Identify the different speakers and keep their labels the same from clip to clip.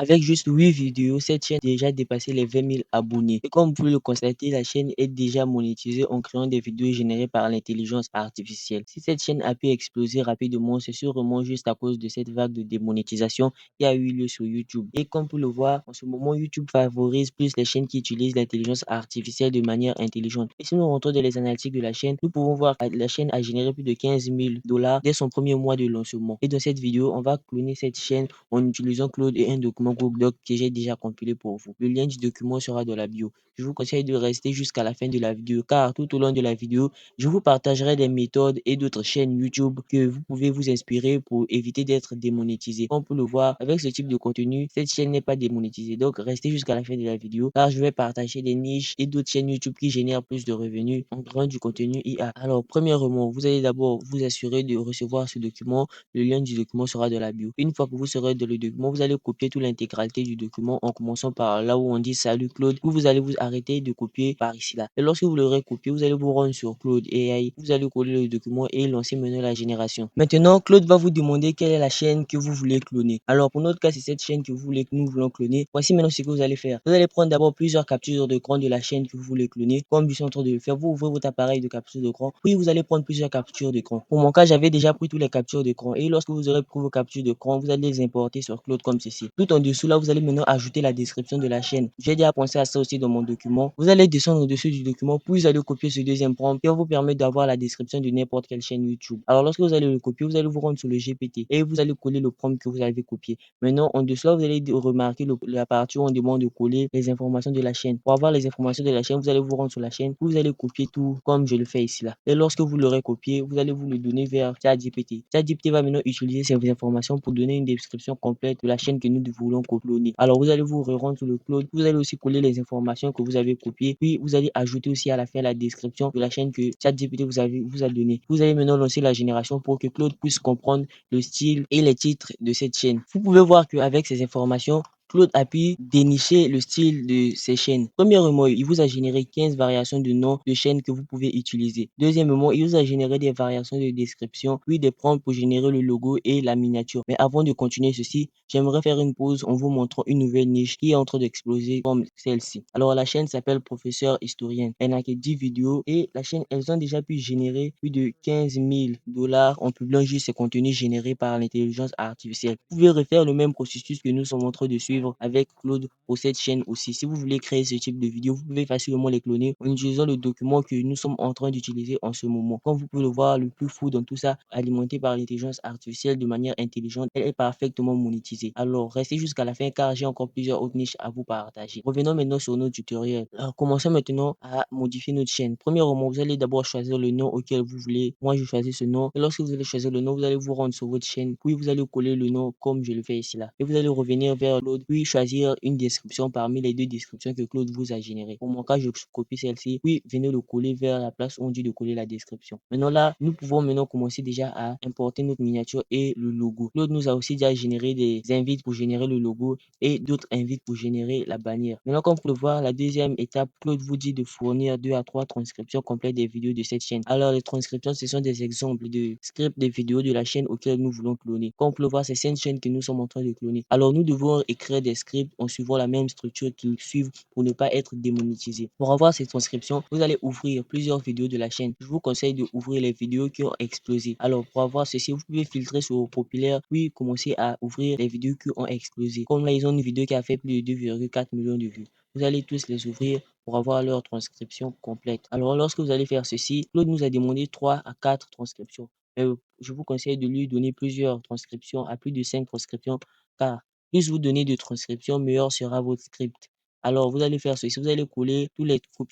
Speaker 1: Avec juste 8 vidéos, cette chaîne a déjà dépassé les 20 000 abonnés. Et comme vous pouvez le constater, la chaîne est déjà monétisée en créant des vidéos générées par l'intelligence artificielle. Si cette chaîne a pu exploser rapidement, c'est sûrement juste à cause de cette vague de démonétisation qui a eu lieu sur YouTube. Et comme vous pouvez le voir, en ce moment, YouTube favorise plus les chaînes qui utilisent l'intelligence artificielle de manière intelligente. Et si nous rentrons dans les analytiques de la chaîne, nous pouvons voir que la chaîne a généré plus de 15 000 dollars dès son premier mois de lancement. Et dans cette vidéo, on va cloner cette chaîne en utilisant Claude et un document Google Doc que j'ai déjà compilé pour vous. Le lien du document sera dans la bio. Je vous conseille de rester jusqu'à la fin de la vidéo car tout au long de la vidéo, je vous partagerai des méthodes et d'autres chaînes YouTube que vous pouvez vous inspirer pour éviter d'être démonétisé. Comme on peut le voir, avec ce type de contenu, cette chaîne n'est pas démonétisée. Donc, restez jusqu'à la fin de la vidéo car je vais partager des niches et d'autres chaînes YouTube qui génèrent plus de revenus en créant du contenu IA. Alors, premièrement, vous allez d'abord vous assurer de recevoir ce document. Le lien du document sera dans la bio. Une fois que vous serez dans le document, vous allez copier toute l'intégralité du document en commençant par là où on dit Salut Claude. Puis vous allez vous arrêter de copier par ici là. Et lorsque vous l'aurez copié, vous allez vous rendre sur Claude AI. Vous allez coller le document et lancer maintenant la génération. Maintenant, Claude va vous demander quelle est la chaîne que vous voulez cloner. Alors pour notre cas, c'est cette chaîne que vous voulez que nous voulons cloner. Voici maintenant ce que vous allez faire. Vous allez prendre d'abord plusieurs captures d'écran de la chaîne que vous voulez cloner. Comme je suis en train de le faire, vous ouvrez votre appareil de capture d'écran. Puis vous allez prendre plusieurs captures d'écran. Pour mon cas, j'avais déjà pris toutes les captures d'écran. Et lorsque vous aurez pris vos captures d'écran, vous allez les importer sur Claude comme ceci. Tout en dessous, là, vous allez maintenant ajouter la description de la chaîne. J'ai déjà pensé à ça aussi dans mon document. Vous allez descendre au-dessus du document, puis vous allez copier ce deuxième prompt qui va vous permettre d'avoir la description de n'importe quelle chaîne YouTube. Alors, lorsque vous allez le copier, vous allez vous rendre sur le GPT et vous allez coller le prompt que vous avez copié. Maintenant, en dessous, là, vous allez remarquer la partie où on demande de coller les informations de la chaîne. Pour avoir les informations de la chaîne, vous allez vous rendre sur la chaîne, puis vous allez copier tout comme je le fais ici là. Et lorsque vous l'aurez copié, vous allez vous le donner vers ChatGPT. ChatGPT va maintenant utiliser ces informations pour donner une description complète de la chaîne que nous voulons cloner. Alors, vous allez vous rendre sur le Claude, vous allez aussi coller les informations que vous avez copiées, puis vous allez ajouter aussi à la fin la description de la chaîne que ChatGPT vous a donné. Vous allez maintenant lancer la génération pour que Claude puisse comprendre le style et les titres de cette chaîne. Vous pouvez voir qu'avec ces informations, Claude a pu dénicher le style de ses chaînes. Premièrement, il vous a généré 15 variations de noms de chaînes que vous pouvez utiliser. Deuxièmement, il vous a généré des variations de description, puis des prompts pour générer le logo et la miniature. Mais avant de continuer ceci, j'aimerais faire une pause en vous montrant une nouvelle niche qui est en train d'exploser comme celle-ci. Alors, la chaîne s'appelle Professeur Historien. Elle n'a que 10 vidéos et la chaîne, elles ont déjà pu générer plus de 15 000 dollars en publiant juste ces contenus générés par l'intelligence artificielle. Vous pouvez refaire le même processus que nous sommes en train de suivre avec Claude pour cette chaîne aussi. Si vous voulez créer ce type de vidéos, vous pouvez facilement les cloner en utilisant le document que nous sommes en train d'utiliser en ce moment. Comme vous pouvez le voir, le plus fou dans tout ça, alimenté par l'intelligence artificielle de manière intelligente, elle est parfaitement monétisée. Alors, restez jusqu'à la fin car j'ai encore plusieurs autres niches à vous partager. Revenons maintenant sur notre tutoriel. Alors, commençons maintenant à modifier notre chaîne. Premièrement, vous allez d'abord choisir le nom auquel vous voulez. Moi, je choisis ce nom. Et lorsque vous allez choisir le nom, vous allez vous rendre sur votre chaîne. Puis, vous allez coller le nom comme je le fais ici là. Et vous allez revenir vers l'autre. Puis, choisir une description parmi les deux descriptions que Claude vous a générées. Pour mon cas, je copie celle-ci. Puis, venez le coller vers la place où on dit de coller la description. Maintenant là, nous pouvons maintenant commencer déjà à importer notre miniature et le logo. Claude nous a aussi déjà généré des invites pour générer le logo et d'autres invites pour générer la bannière. Maintenant, comme vous pouvez le voir, la deuxième étape, Claude vous dit de fournir 2 à 3 transcriptions complètes des vidéos de cette chaîne. Alors, les transcriptions, ce sont des exemples de scripts des vidéos de la chaîne auxquelles nous voulons cloner. Comme vous pouvez le voir, c'est cette chaîne que nous sommes en train de cloner. Alors, nous devons écrire des scripts en suivant la même structure qu'ils suivent pour ne pas être démonétisés. Pour avoir ces transcriptions, vous allez ouvrir plusieurs vidéos de la chaîne. Je vous conseille de ouvrir les vidéos qui ont explosé. Alors, pour avoir ceci, vous pouvez filtrer sur populaire, puis commencer à ouvrir les vidéos qui ont explosé. Comme là, ils ont une vidéo qui a fait plus de 2,4 millions de vues. Vous allez tous les ouvrir pour avoir leur transcription complète. Alors, lorsque vous allez faire ceci, Claude nous a demandé 3 à 4 transcriptions. Je vous conseille de lui donner plusieurs transcriptions, à plus de 5 transcriptions, car plus vous donnez de transcriptions, meilleur sera votre script. Alors, vous allez faire ceci, vous allez copier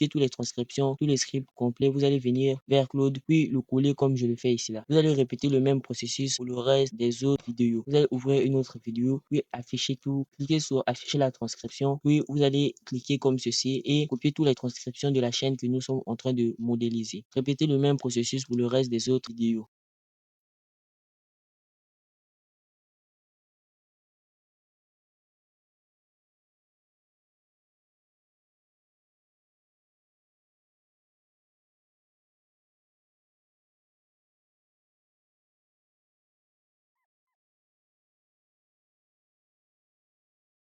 Speaker 1: toutes les transcriptions, tous les scripts complets, vous allez venir vers Claude, puis le coller comme je le fais ici là. Vous allez répéter le même processus pour le reste des autres vidéos. Vous allez ouvrir une autre vidéo, puis afficher tout, cliquez sur afficher la transcription, puis vous allez cliquer comme ceci et copier toutes les transcriptions de la chaîne que nous sommes en train de modéliser. Répétez le même processus pour le reste des autres vidéos.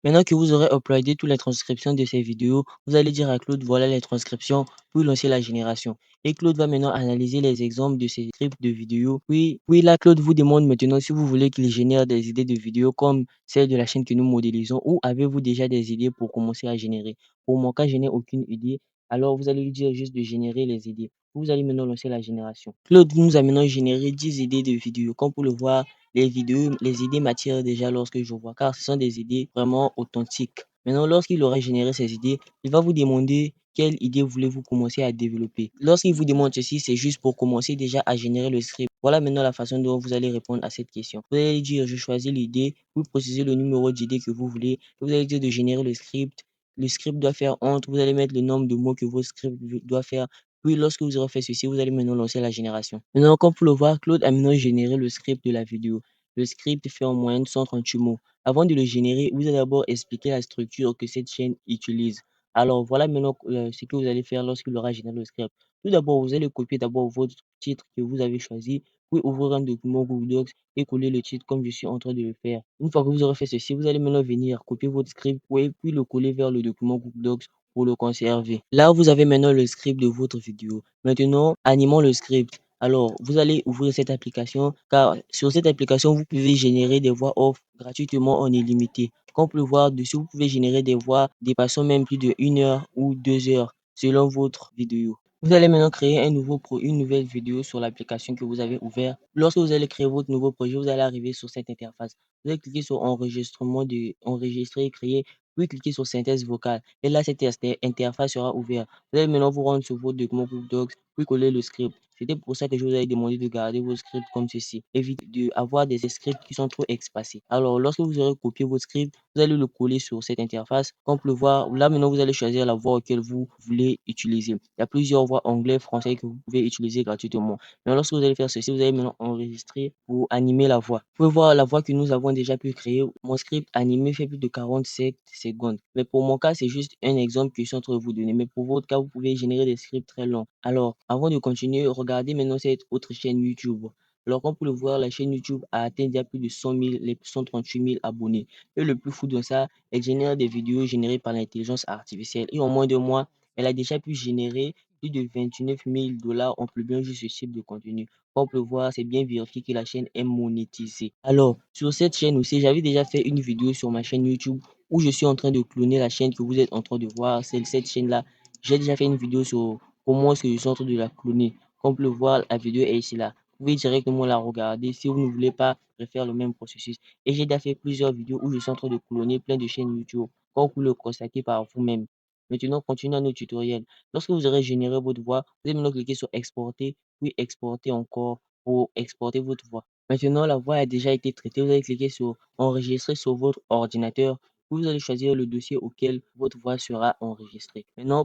Speaker 1: Maintenant que vous aurez uploadé toutes les transcriptions de ces vidéos, vous allez dire à Claude, voilà les transcriptions, puis lancer la génération. Et Claude va maintenant analyser les exemples de ces scripts de vidéos. Puis là, Claude vous demande maintenant si vous voulez qu'il génère des idées de vidéos comme celle de la chaîne que nous modélisons ou avez-vous déjà des idées pour commencer à générer. Pour mon cas, je n'ai aucune idée. Alors, vous allez lui dire juste de générer les idées. Vous allez maintenant lancer la génération. Claude nous a maintenant généré 10 idées de vidéos. Comme pour le voir, les vidéos, les idées m'attirent déjà lorsque je vois, car ce sont des idées vraiment authentiques. Maintenant, lorsqu'il aura généré ces idées, il va vous demander quelle idée voulez-vous commencer à développer. Lorsqu'il vous demande ceci, c'est juste pour commencer déjà à générer le script. Voilà maintenant la façon dont vous allez répondre à cette question. Vous allez dire, je choisis l'idée, vous précisez le numéro d'idée que vous voulez, vous allez dire de générer le script. Le script doit faire entre, vous allez mettre le nombre de mots que votre script doit faire. Puis, lorsque vous aurez fait ceci, vous allez maintenant lancer la génération. Maintenant, comme vous le voir, Claude a maintenant généré le script de la vidéo. Le script fait en moyenne 138 mots. Avant de le générer, vous allez d'abord expliquer la structure que cette chaîne utilise. Alors, voilà maintenant ce que vous allez faire lorsqu'il aura généré le script. Tout d'abord, vous allez copier d'abord votre titre que vous avez choisi, puis ouvrir un document Google Docs et coller le titre comme je suis en train de le faire. Une fois que vous aurez fait ceci, vous allez maintenant venir copier votre script, puis le coller vers le document Google Docs pour le conserver. Là, vous avez maintenant le script de votre vidéo. Maintenant, animons le script. Alors, vous allez ouvrir cette application car sur cette application, vous pouvez générer des voix off gratuitement en illimité. Comme on peut le voir dessus, vous pouvez générer des voix dépassant même plus de 1 heure ou 2 heures selon votre vidéo. Vous allez maintenant créer une nouvelle vidéo sur l'application que vous avez ouverte. Lorsque vous allez créer votre nouveau projet, vous allez arriver sur cette interface. Vous allez cliquer sur enregistrement enregistrer, créer, puis cliquer sur synthèse vocale. Et là, cette interface sera ouverte. Vous allez maintenant vous rendre sur votre document Google Docs, puis coller le script. C'était pour ça que je vous avais demandé de garder vos scripts comme ceci. Évitez d'avoir des scripts qui sont trop espacés. Alors, lorsque vous aurez copié votre script, vous allez le coller sur cette interface. Comme on peut le voir, là maintenant, vous allez choisir la voix auquel vous voulez utiliser. Il y a plusieurs voix anglais, français que vous pouvez utiliser gratuitement. Mais lorsque vous allez faire ceci, vous allez maintenant enregistrer pour animer la voix. Vous pouvez voir la voix que nous avons déjà pu créer. Mon script animé fait plus de 47 secondes. Mais pour mon cas, c'est juste un exemple que je suis en train de vous donner. Mais pour votre cas, vous pouvez générer des scripts très longs. Alors, avant de continuer, regardez maintenant cette autre chaîne YouTube. Alors, comme vous pouvez le voir, la chaîne YouTube a atteint déjà plus de 100 000, les 138 000 abonnés. Et le plus fou de ça, elle génère des vidéos générées par l'intelligence artificielle. Et en moins de mois, elle a déjà pu générer plus de 29 000 dollars en publiant juste ce type de contenu. Comme on peut le voir, c'est bien vérifié que la chaîne est monétisée. Alors, sur cette chaîne aussi, j'avais déjà fait une vidéo sur ma chaîne YouTube où je suis en train de cloner la chaîne que vous êtes en train de voir. C'est cette chaîne-là. J'ai déjà fait une vidéo sur comment est-ce que je suis en train de la cloner. Comme on peut le voir, la vidéo est ici là. Vous pouvez directement la regarder si vous ne voulez pas refaire le même processus. Et j'ai déjà fait plusieurs vidéos où je suis en train de cloner plein de chaînes YouTube. Comme vous pouvez le constater par vous-même. Maintenant, continuons nos tutoriels. Lorsque vous aurez généré votre voix, vous allez maintenant cliquer sur exporter, puis exporter encore pour exporter votre voix. Maintenant, la voix a déjà été traitée. Vous allez cliquer sur enregistrer sur votre ordinateur. Vous allez choisir le dossier auquel votre voix sera enregistrée. Maintenant,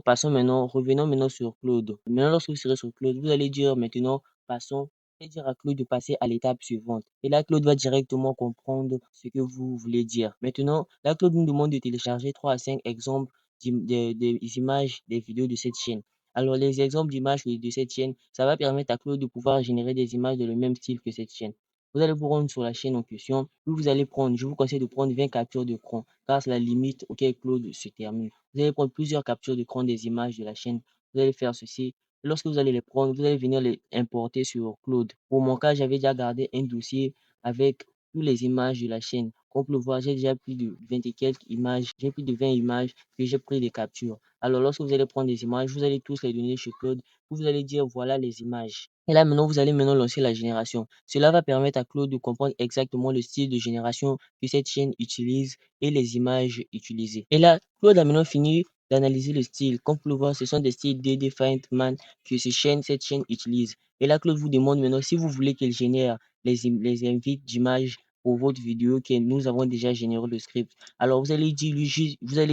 Speaker 1: revenons maintenant sur Claude. Maintenant, lorsque vous serez sur Claude, vous allez dire maintenant, vous allez dire à Claude de passer à l'étape suivante. Et là, Claude va directement comprendre ce que vous voulez dire. Maintenant, là, Claude nous demande de télécharger 3 à 5 exemples des images, des vidéos de cette chaîne. Alors, les exemples d'images de cette chaîne, ça va permettre à Claude de pouvoir générer des images de le même style que cette chaîne. Vous allez vous rendre sur la chaîne en question, puis vous allez prendre, je vous conseille de prendre 20 captures d'écran, car c'est la limite auquel Claude se termine. Vous allez prendre plusieurs captures d'écran des images de la chaîne. Vous allez faire ceci. Et lorsque vous allez les prendre, vous allez venir les importer sur Claude. Pour mon cas, j'avais déjà gardé un dossier avec toutes les images de la chaîne. Comme vous pouvez le voir, j'ai déjà plus de 20 et quelques images, j'ai plus de 20 images que j'ai pris des captures. Alors, lorsque vous allez prendre des images, vous allez tous les donner chez Claude. Vous allez dire voilà les images. Et là, maintenant, vous allez maintenant lancer la génération. Cela va permettre à Claude de comprendre exactement le style de génération que cette chaîne utilise et les images utilisées. Et là, Claude a maintenant fini d'analyser le style. Comme vous pouvez le voir, ce sont des styles DD Man que cette chaîne utilise. Et là, Claude vous demande maintenant si vous voulez qu'elle génère les invites d'images pour votre vidéo que nous avons déjà généré le script. Alors, vous allez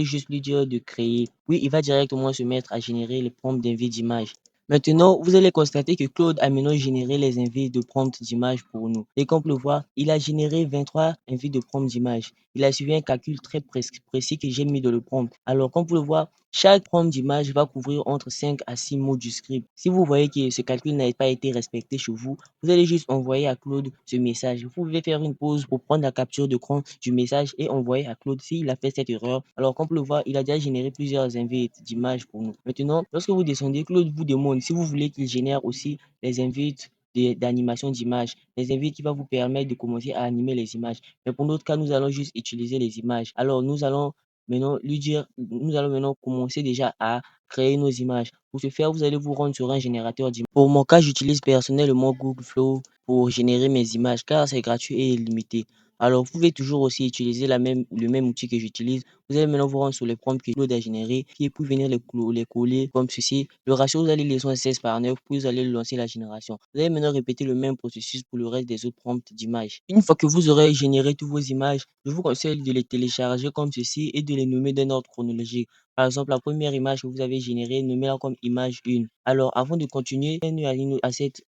Speaker 1: juste lui dire de créer. Oui, il va directement se mettre à générer les prompts d'invites d'images. Maintenant, vous allez constater que Claude a maintenant généré les invites de prompts d'images pour nous. Et comme vous le voit, il a généré 23 invites de prompts d'images. Il a suivi un calcul très précis que j'ai mis dans le prompt. Alors, comme vous le voyez, Chaque prompt d'image va couvrir entre 5 à 6 mots du script. Si vous voyez que ce calcul n'a pas été respecté chez vous, vous allez juste envoyer à Claude ce message. Vous pouvez faire une pause pour prendre la capture d'écran du message et envoyer à Claude s'il a fait cette erreur. Alors comme on peut le voir, il a déjà généré plusieurs invites d'images pour nous. Maintenant, lorsque vous descendez, Claude vous demande si vous voulez qu'il génère aussi les invites d'animation d'images, les invites qui va vous permettre de commencer à animer les images. Mais pour notre cas, nous allons juste utiliser les images. Alors nous allons maintenant lui dire, nous allons maintenant commencer déjà à créer nos images. Pour ce faire, vous allez vous rendre sur un générateur d'images. Pour mon cas, j'utilise personnellement Google Flow pour générer mes images car c'est gratuit et illimité. Alors, vous pouvez toujours aussi utiliser le même outil que j'utilise. Vous allez maintenant vous rendre sur les prompts que Claude a générés et puis venir les coller comme ceci. Le ratio, vous allez les 16 par 9, puis vous allez lancer la génération. Vous allez maintenant répéter le même processus pour le reste des autres prompts d'images. Une fois que vous aurez généré toutes vos images, je vous conseille de les télécharger comme ceci et de les nommer d'un ordre chronologique. Par exemple, la première image que vous avez générée, nommez-la comme image 1. Alors, avant de continuer,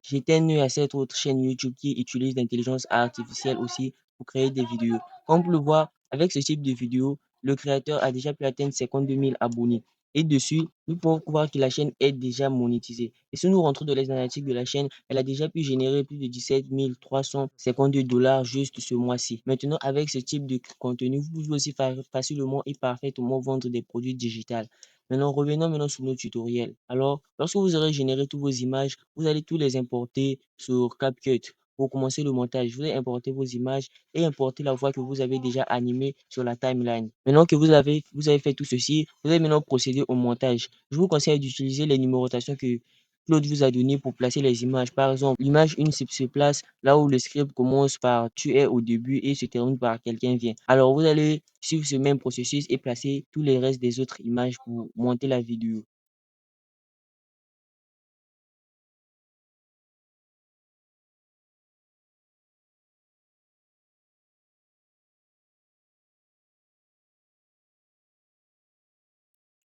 Speaker 1: jetez un œil à cette autre chaîne YouTube qui utilise l'intelligence artificielle aussi pour créer des vidéos. Comme vous pouvez le voir, avec ce type de vidéo, le créateur a déjà pu atteindre 52 000 abonnés. Et dessus, nous pouvons voir que la chaîne est déjà monétisée. Et si nous rentrons dans les analytiques de la chaîne, elle a déjà pu générer plus de 17 352 dollars juste ce mois-ci. Maintenant, avec ce type de contenu, vous pouvez aussi facilement et parfaitement vendre des produits digitaux. Maintenant, revenons maintenant sur nos tutoriels. Alors, lorsque vous aurez généré toutes vos images, vous allez tous les importer sur CapCut. Pour commencer le montage, vous allez importer vos images et importer la voix que vous avez déjà animée sur la timeline. Maintenant que vous avez fait tout ceci, vous allez maintenant procéder au montage. Je vous conseille d'utiliser les numérotations que Claude vous a données pour placer les images. Par exemple, l'image 1 se place là où le script commence par tu es au début et se termine par quelqu'un vient. Alors, vous allez suivre ce même processus et placer tous les restes des autres images pour monter la vidéo.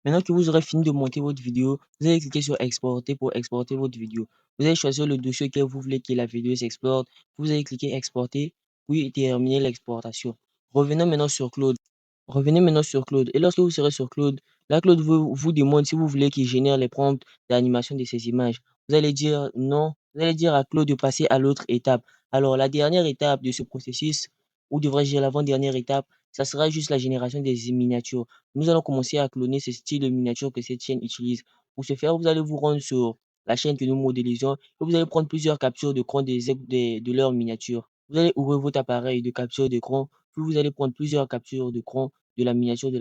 Speaker 1: Maintenant que vous aurez fini de monter votre vidéo, vous allez cliquer sur exporter pour exporter votre vidéo. Vous allez choisir le dossier que vous voulez que la vidéo s'exporte. Vous allez cliquer exporter, puis terminer l'exportation. Revenons maintenant sur Claude. Revenez maintenant sur Claude et lorsque vous serez sur Claude, là Claude vous demande si vous voulez qu'il génère les prompts d'animation de ces images. Vous allez dire non, vous allez dire à Claude de passer à l'autre étape. Alors la dernière étape de ce processus, ou devrais-je dire l'avant-dernière étape, ça sera juste la génération des miniatures. Nous allons commencer à cloner ce style de miniature que cette chaîne utilise. Pour ce faire, vous allez vous rendre sur la chaîne que nous modélisons et vous allez prendre plusieurs captures d'écran de leurs miniatures. Vous allez ouvrir votre appareil de capture d'écran, puis vous allez prendre plusieurs captures d'écran de la miniature de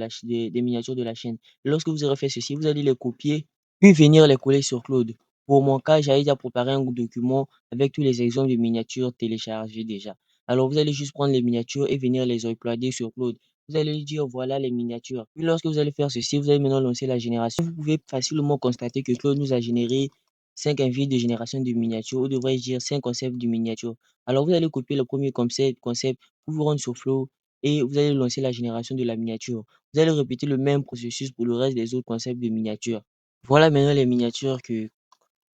Speaker 1: des miniatures de la chaîne. Lorsque vous aurez fait ceci, vous allez les copier, puis venir les coller sur Claude. Pour mon cas, j'avais déjà préparé un document avec tous les exemples de miniatures téléchargés déjà. Alors, vous allez juste prendre les miniatures et venir les uploader sur Claude. Vous allez lui dire, voilà les miniatures. Puis lorsque vous allez faire ceci, vous allez maintenant lancer la génération. Vous pouvez facilement constater que Claude nous a généré 5 invites de génération de miniatures, ou devrais-je dire 5 concepts de miniatures. Alors, vous allez copier le premier concept, vous vous rendre sur Flow et vous allez lancer la génération de la miniature. Vous allez répéter le même processus pour le reste des autres concepts de miniatures. Voilà maintenant les miniatures que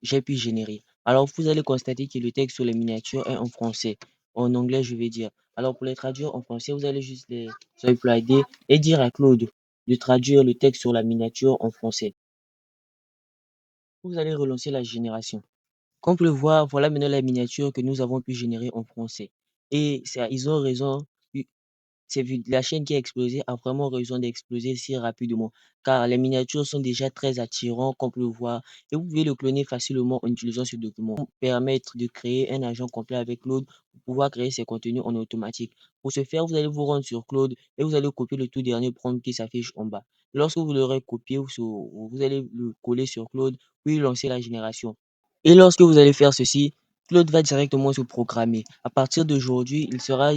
Speaker 1: j'ai pu générer. Alors, vous allez constater que le texte sur les miniatures est en français. En anglais, je vais dire. Alors, pour les traduire en français, vous allez juste les uploader et dire à Claude de traduire le texte sur la miniature en français. Vous allez relancer la génération. Comme vous pouvez le voir, voilà maintenant la miniature que nous avons pu générer en français. Et ils ont raison. La chaîne qui a explosé a vraiment raison d'exploser si rapidement, car les miniatures sont déjà très attirantes, comme on peut le voir, et vous pouvez le cloner facilement en utilisant ce document pour permettre de créer un agent complet avec Claude pour pouvoir créer ses contenus en automatique. Pour ce faire, vous allez vous rendre sur Claude et vous allez copier le tout dernier prompt qui s'affiche en bas. Lorsque vous l'aurez copié, vous allez le coller sur Claude, puis lancer la génération. Et lorsque vous allez faire ceci, Claude va directement se programmer. À partir d'aujourd'hui, il sera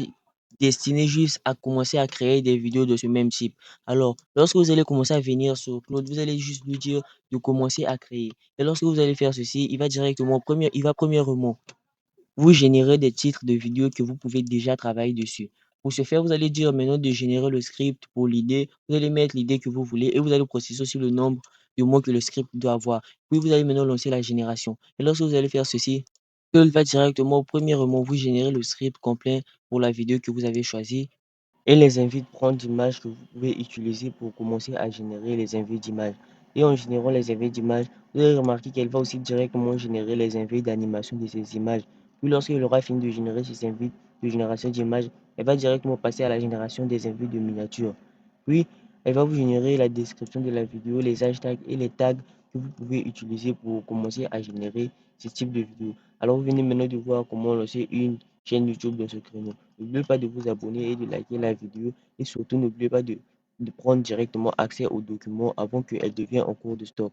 Speaker 1: destiné juste à commencer à créer des vidéos de ce même type. Alors, lorsque vous allez commencer à venir sur Claude, vous allez juste lui dire de commencer à créer. Et lorsque vous allez faire ceci, il va premièrement vous générer des titres de vidéos que vous pouvez déjà travailler dessus. Pour ce faire, vous allez dire maintenant de générer le script pour l'idée. Vous allez mettre l'idée que vous voulez et vous allez processer sur le nombre de mots que le script doit avoir. Puis vous allez maintenant lancer la génération. Et lorsque vous allez faire ceci, il va directement, premièrement, vous générer le script complet pour la vidéo que vous avez choisie. et les invites prendre d'images que vous pouvez utiliser pour commencer à générer les invites d'images. Et en générant les invites d'images, vous allez remarquer qu'elle va aussi directement générer les invites d'animation de ces images. Puis lorsqu'elle aura fini de générer ces invites de génération d'images, elle va directement passer à la génération des invites de miniatures. Puis, elle va vous générer la description de la vidéo, les hashtags et les tags que vous pouvez utiliser pour commencer à générer ce type de vidéo. Alors, vous venez maintenant de voir comment lancer une chaîne YouTube dans ce créneau. N'oubliez pas de vous abonner et de liker la vidéo. Et surtout, n'oubliez pas de prendre directement accès aux documents avant qu'elle devienne en cours de stock.